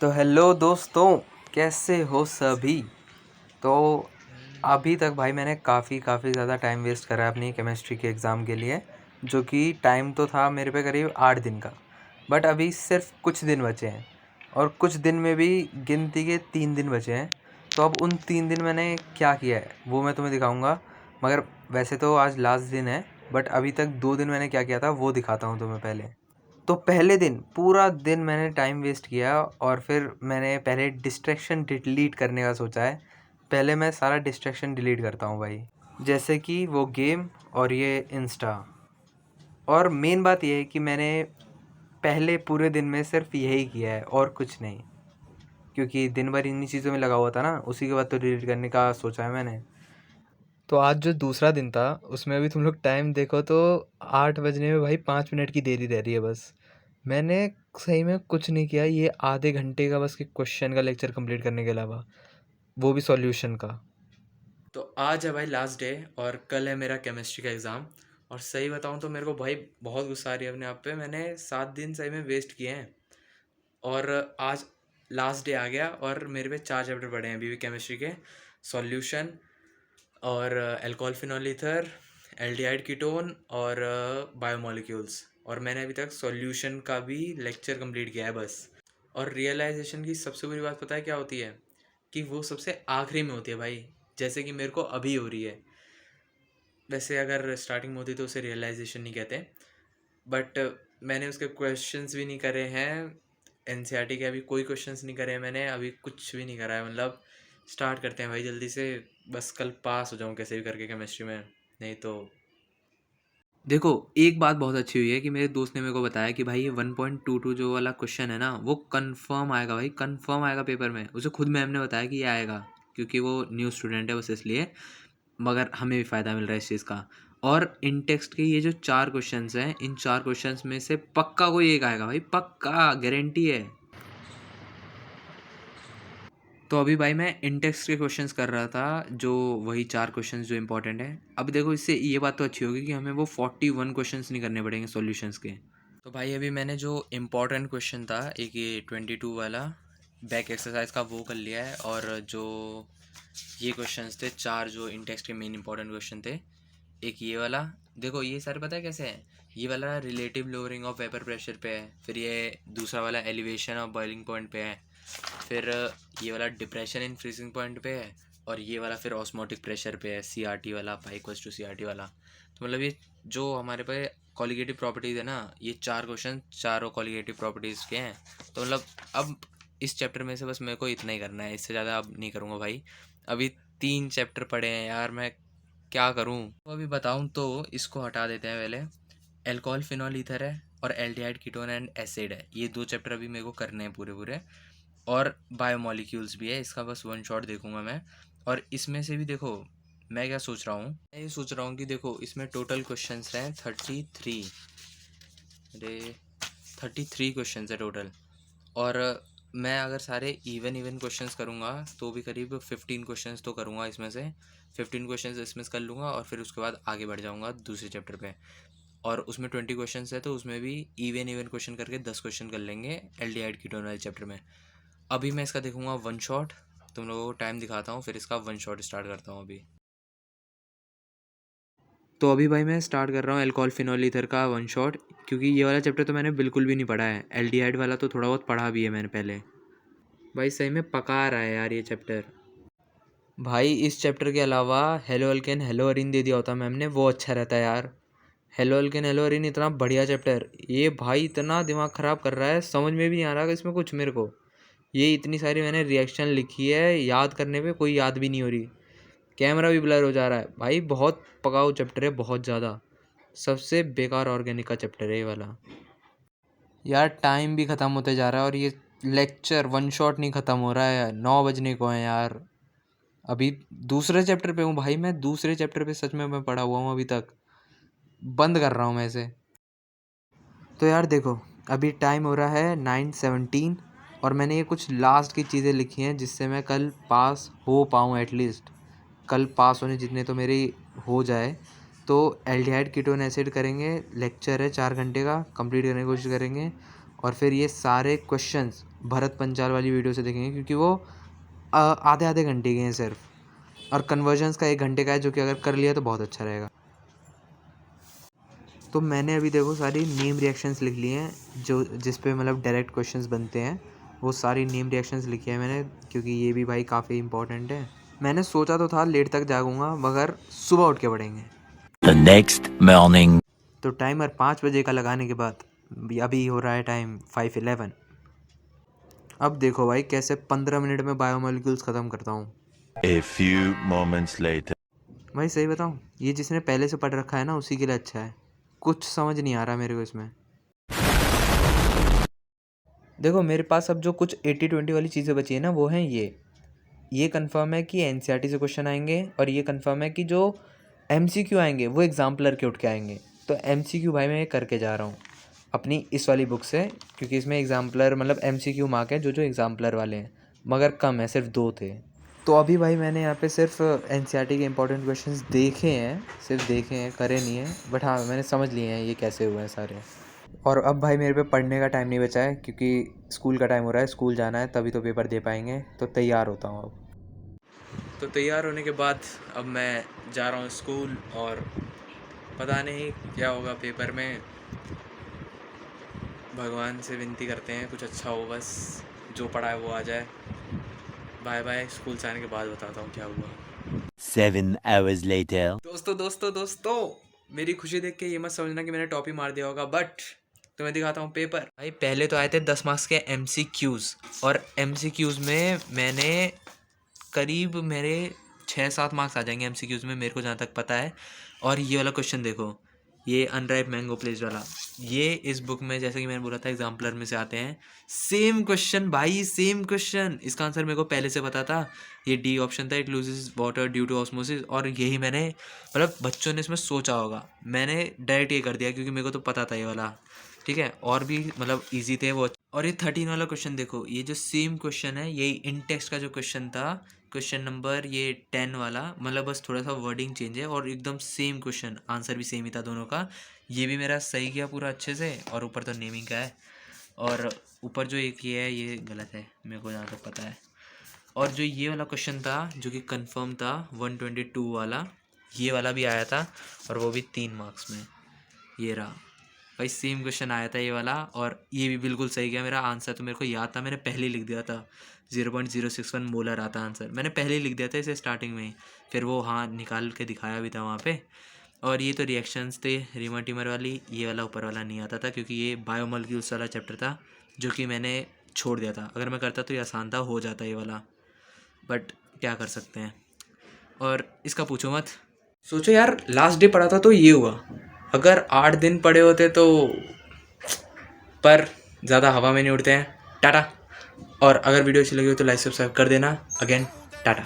तो हेलो दोस्तों, कैसे हो सभी। तो अभी तक भाई मैंने काफ़ी ज़्यादा टाइम वेस्ट करा है अपनी केमिस्ट्री के एग्ज़ाम के लिए, जो कि टाइम तो था मेरे पे करीब 8 दिन का। बट अभी सिर्फ कुछ दिन बचे हैं और कुछ दिन में भी गिनती के 3 दिन बचे हैं। तो अब उन 3 दिन मैंने क्या किया है वो मैं तुम्हें दिखाऊंगा। मगर वैसे तो आज लास्ट दिन है, बट अभी तक 2 दिन मैंने क्या किया था वो दिखाता हूँ तुम्हें पहले। तो पहले दिन पूरा दिन मैंने टाइम वेस्ट किया और फिर मैंने पहले डिस्ट्रैक्शन डिलीट करने का सोचा है। पहले मैं सारा डिस्ट्रैक्शन डिलीट करता हूँ भाई, जैसे कि वो गेम और ये इंस्टा। और मेन बात ये है कि मैंने पहले पूरे दिन में सिर्फ यही किया है और कुछ नहीं, क्योंकि दिन भर इन्हीं चीज़ों में लगा हुआ था ना। उसी के बाद तो डिलीट करने का सोचा है मैंने। तो आज जो दूसरा दिन था उसमें भी तुम लोग टाइम देखो तो 8 बजने में भाई 5 मिनट की देरी रह रही है बस। मैंने सही में कुछ नहीं किया ये आधे घंटे का बस कि क्वेश्चन का लेक्चर कंप्लीट करने के अलावा, वो भी सॉल्यूशन का। तो आज है भाई लास्ट डे और कल है मेरा केमिस्ट्री का एग्ज़ाम। और सही बताऊं तो मेरे को भाई बहुत गुस्सा आ रही है अपने आप पे। मैंने 7 दिन सही में वेस्ट किए हैं और आज लास्ट डे आ गया और मेरे पे 4 चैप्टर पड़े हैं अभी भी केमिस्ट्री के। सॉल्यूशन और alcohol phenol ether, aldehyde ketone और बायोमोलिक्यूल्स। और मैंने अभी तक सॉल्यूशन का भी लेक्चर कंप्लीट किया है बस। और रियलाइजेशन की सबसे बुरी बात पता है क्या होती है? कि वो सबसे आखिरी में होती है भाई, जैसे कि मेरे को अभी हो रही है। वैसे अगर स्टार्टिंग में होती तो उसे रियलाइजेशन नहीं कहते, बट मैंने उसके क्वेश्चंस भी नहीं करे हैं। एनसीईआरटी के अभी कोई क्वेश्चंस नहीं करे हैं मैंने, अभी कुछ भी नहीं करा है। मतलब स्टार्ट करते हैं भाई जल्दी से, बस कल पास हो जाऊं कैसे भी करके केमिस्ट्री में। नहीं तो देखो, एक बात बहुत अच्छी हुई है कि मेरे दोस्त ने मेरे को बताया कि भाई ये 1.22 जो वाला क्वेश्चन है ना वो कंफर्म आएगा भाई, कंफर्म आएगा पेपर में। उसे खुद मैम ने बताया कि ये आएगा, क्योंकि वो न्यू स्टूडेंट है बस इसलिए। मगर हमें भी फ़ायदा मिल रहा है इस चीज़ का। और इन टेक्स्ट के ये जो 4 क्वेश्चंस हैं, इन 4 क्वेश्चंस में से पक्का कोई एक आएगा भाई, पक्का गारंटी है। तो अभी भाई मैं इंटेक्स के क्वेश्चंस कर रहा था, जो वही 4 क्वेश्चंस जो इंपॉर्टेंट है। अब देखो इससे ये बात तो अच्छी होगी कि हमें वो 41 क्वेश्चंस नहीं करने पड़ेंगे सॉल्यूशंस के। तो भाई अभी मैंने जो इम्पोर्टेंट क्वेश्चन था, एक ये 22 वाला बैक एक्सरसाइज का, वो कर लिया है। और जो ये क्वेश्चंस थे 4 जो इंटेक्स के मेन इंपॉर्टेंट क्वेश्चन थे, एक ये वाला। देखो ये सारे पता है कैसे है। ये वाला relative lowering of vapour pressure पे है, फिर ये दूसरा वाला एलिवेशन ऑफ बॉइलिंग पॉइंट पे है, फिर ये वाला डिप्रेशन इन फ्रीजिंग पॉइंट पे है, और ये वाला फिर ऑस्मोटिक प्रेशर पे है, सी आर टी वाला, pi equals to C R T वाला। तो मतलब ये जो हमारे पे कॉलिगेटिव प्रॉपर्टीज़ है ना, ये 4 क्वेश्चन चारों कॉलिगेटिव प्रॉपर्टीज़ के हैं। तो मतलब अब इस चैप्टर में से बस मेरे को इतना ही करना है, इससे ज़्यादा अब नहीं करूँगा भाई। अभी 3 चैप्टर पड़े हैं यार, मैं क्या करूँ। तो अभी बताऊँ तो इसको हटा देते हैं पहले। एल्कोहल फिनॉल ईथर है और एल्डिहाइड कीटोन एंड एसिड है, ये 2 चैप्टर अभी मेरे को करने हैं पूरे पूरे। और बायोमोलिक्यूल्स भी है, इसका बस वन शॉट देखूंगा मैं। और इसमें से भी देखो मैं क्या सोच रहा हूँ, मैं ये सोच रहा हूँ कि देखो इसमें टोटल क्वेश्चंस हैं 33। अरे 33 क्वेश्चंस है टोटल। और मैं अगर सारे इवन इवन क्वेश्चंस करूँगा तो भी करीब 15 क्वेश्चंस तो करूँगा इसमें से। 15 क्वेश्चंस इसमें से कर लूँगा और फिर उसके बाद आगे बढ़ जाऊँगा दूसरे चैप्टर पे। और उसमें 20 क्वेश्चंस है तो उसमें भी इवन इवन क्वेश्चन करके 10 क्वेश्चन कर लेंगे एल्डिहाइड कीटोन वाले चैप्टर में। अभी मैं इसका देखूंगा वन शॉट, तुम लोगों को टाइम दिखाता हूँ, फिर इसका वन शॉट स्टार्ट करता हूँ अभी। तो अभी भाई मैं स्टार्ट कर रहा हूँ अल्कोहल फिनॉल ईथर का वन शॉट, क्योंकि ये वाला चैप्टर तो मैंने बिल्कुल भी नहीं पढ़ा है। एल्डिहाइड वाला तो थोड़ा बहुत पढ़ा भी है मैंने पहले। भाई सही में पका रहा है यार ये चैप्टर। भाई इस चैप्टर के अलावा हेलो अल्केन हेलो अरीन दे दिया होता मैम ने, वो अच्छा रहता है यार। हेलो अल्केन हेलो अरीन इतना बढ़िया चैप्टर, ये भाई इतना दिमाग ख़राब कर रहा है, समझ में भी नहीं आ रहा कि इसमें कुछ मेरे को। ये इतनी सारी मैंने रिएक्शन लिखी है, याद करने पे कोई याद भी नहीं हो रही। कैमरा भी ब्लर हो जा रहा है भाई, बहुत पकाऊ चैप्टर है, बहुत ज़्यादा। सबसे बेकार ऑर्गेनिक का चैप्टर है ये वाला। यार टाइम भी ख़त्म होते जा रहा है और ये लेक्चर वन शॉट नहीं ख़त्म हो रहा है, 9 बजने को है यार। अभी दूसरे चैप्टर पे हूँ भाई मैं, दूसरे चैप्टर पे सच में मैं पढ़ा हुआ हूँ अभी तक। बंद कर रहा हूँ मैं इसे। तो यार देखो अभी टाइम हो रहा है 9:17 और मैंने ये कुछ लास्ट की चीज़ें लिखी हैं जिससे मैं कल पास हो पाऊँ एटलीस्ट। कल पास होने जितने तो मेरी हो जाए। तो एल्डिहाइड कीटोन एसिड करेंगे, लेक्चर है 4 घंटे का, कंप्लीट करने की कोशिश करेंगे। और फिर ये सारे क्वेश्चंस भरत पंचाल वाली वीडियो से देखेंगे, क्योंकि वो आधे आधे घंटे के हैं सिर्फ, और कन्वर्जन्स का 1 घंटे का है, जो कि अगर कर लिया तो बहुत अच्छा रहेगा। तो मैंने अभी देखो सारी नेम रिएक्शंस लिख लिए हैं, जो जिस पे मतलब डायरेक्ट क्वेश्चंस बनते हैं, वो सारी नेम रिएक्शंस लिखी है मैंने, क्योंकि ये भी भाई काफ़ी इंपॉर्टेंट है। मैंने सोचा तो था लेट तक जागूंगा, मगर सुबह उठ के पढ़ेंगे। The next morning. तो टाइमर 5 बजे का लगाने के बाद अभी हो रहा है टाइम 5:11। अब देखो भाई कैसे 15 मिनट में बायोमोलिक्यूल्स ख़त्म करता हूँ। A few moments later. भाई सही बताऊँ, ये जिसने पहले से पढ़ रखा है ना, उसी के लिए अच्छा है। कुछ समझ नहीं आ रहा मेरे को इसमें। देखो मेरे पास अब जो कुछ 80-20 वाली चीज़ें बची है ना, वो हैं ये कंफर्म है कि एनसीईआरटी से क्वेश्चन आएंगे, और ये कंफर्म है कि जो एमसीक्यू आएंगे वो एग्जाम्पलर के उठ के आएंगे। तो एमसीक्यू भाई मैं करके जा रहा हूँ अपनी इस वाली बुक से, क्योंकि इसमें एग्जाम्पलर मतलब एमसीक्यू मार्क है जो एग्जाम्पलर वाले हैं, मगर कम है, सिर्फ 2 थे। तो अभी भाई मैंने यहाँ पे सिर्फ एनसीईआरटी के इंपॉर्टेंट क्वेश्चंस देखे हैं, सिर्फ देखे हैं, करे नहीं है, बट हाँ मैंने समझ लिए हैं ये कैसे हुए हैं सारे। और अब भाई मेरे पे पढ़ने का टाइम नहीं बचा है, क्योंकि स्कूल का टाइम हो रहा है, स्कूल जाना है, तभी तो पेपर दे पाएंगे। तो तैयार होता हूँ अब। तो तैयार होने के बाद अब मैं जा रहा हूँ स्कूल, और पता नहीं क्या होगा पेपर में। भगवान से विनती करते हैं कुछ अच्छा हो, बस जो पढ़ा है वो आ जाए। बाय बाय, स्कूल से आने के बाद बताता हूँ क्या हुआ। 7 hours later. दोस्तों मेरी खुशी देख के ये मत समझना कि मैंने टॉप ही मार दिया होगा, बट तुम्हें दिखाता हूँ पेपर। भाई पहले तो आए थे 10 मार्क्स के एमसीक्यूज़, और एमसीक्यूज़ में मैंने करीब मेरे 6-7 मार्क्स आ जाएंगे एमसीक्यूज़ में, मेरे को जहाँ तक पता है। और ये वाला क्वेश्चन देखो, ये अनराइप मैंगो प्लेस वाला, ये इस बुक में जैसे कि मैंने बोला था एग्जाम्पलर में से आते हैं। सेम क्वेश्चन भाई, सेम क्वेश्चन। इसका आंसर मेरे को पहले से पता था, ये डी ऑप्शन था, it loses water due to osmosis. और यही मैंने मतलब बच्चों ने इसमें सोचा होगा, मैंने डायरेक्ट ये कर दिया क्योंकि मेरे को तो पता था ये वाला, ठीक है। और भी मतलब ईजी थे वो। और ये 13 वाला क्वेश्चन देखो, ये जो सेम क्वेश्चन है, यही इन टेक्स्ट का जो क्वेश्चन था, क्वेश्चन नंबर ये 10 वाला, मतलब बस थोड़ा सा वर्डिंग चेंज है, और एकदम सेम क्वेश्चन, आंसर भी सेम ही था दोनों का। ये भी मेरा सही गया पूरा अच्छे से, और ऊपर तो नेमिंग का है, और ऊपर जो एक ये है ये गलत है मेरे को जहाँ तक पता है। और जो ये वाला क्वेश्चन था जो कि कंफर्म था 122 वाला, ये वाला भी आया था, और वो भी 3 मार्क्स में। ये रहा भाई, सेम क्वेश्चन आया था ये वाला, और ये भी बिल्कुल सही गया मेरा आंसर। तो मेरे को याद था, मैंने पहले ही लिख दिया था, 0.061 मोलर आता आंसर, मैंने पहले ही लिख दिया था इसे स्टार्टिंग में ही। फिर वो हाँ निकाल के दिखाया भी था वहाँ पे। और ये तो रिएक्शंस थे रीमर टीमर वाली, ये वाला ऊपर वाला नहीं आता था, क्योंकि ये बायोमोलिक्यूल्स वाला चैप्टर था जो कि मैंने छोड़ दिया था। अगर मैं करता तो ये आसान था, हो जाता ये वाला, बट क्या कर सकते हैं। और इसका पूछो मत। सोचो यार, लास्ट डे पढ़ा था तो ये हुआ, अगर 8 दिन पढ़े होते तो, पर ज़्यादा हवा में नहीं उड़ते हैं। टाटा। और अगर वीडियो अच्छी लगी हो तो लाइक सब्सक्राइब कर देना। अगेन टाटा।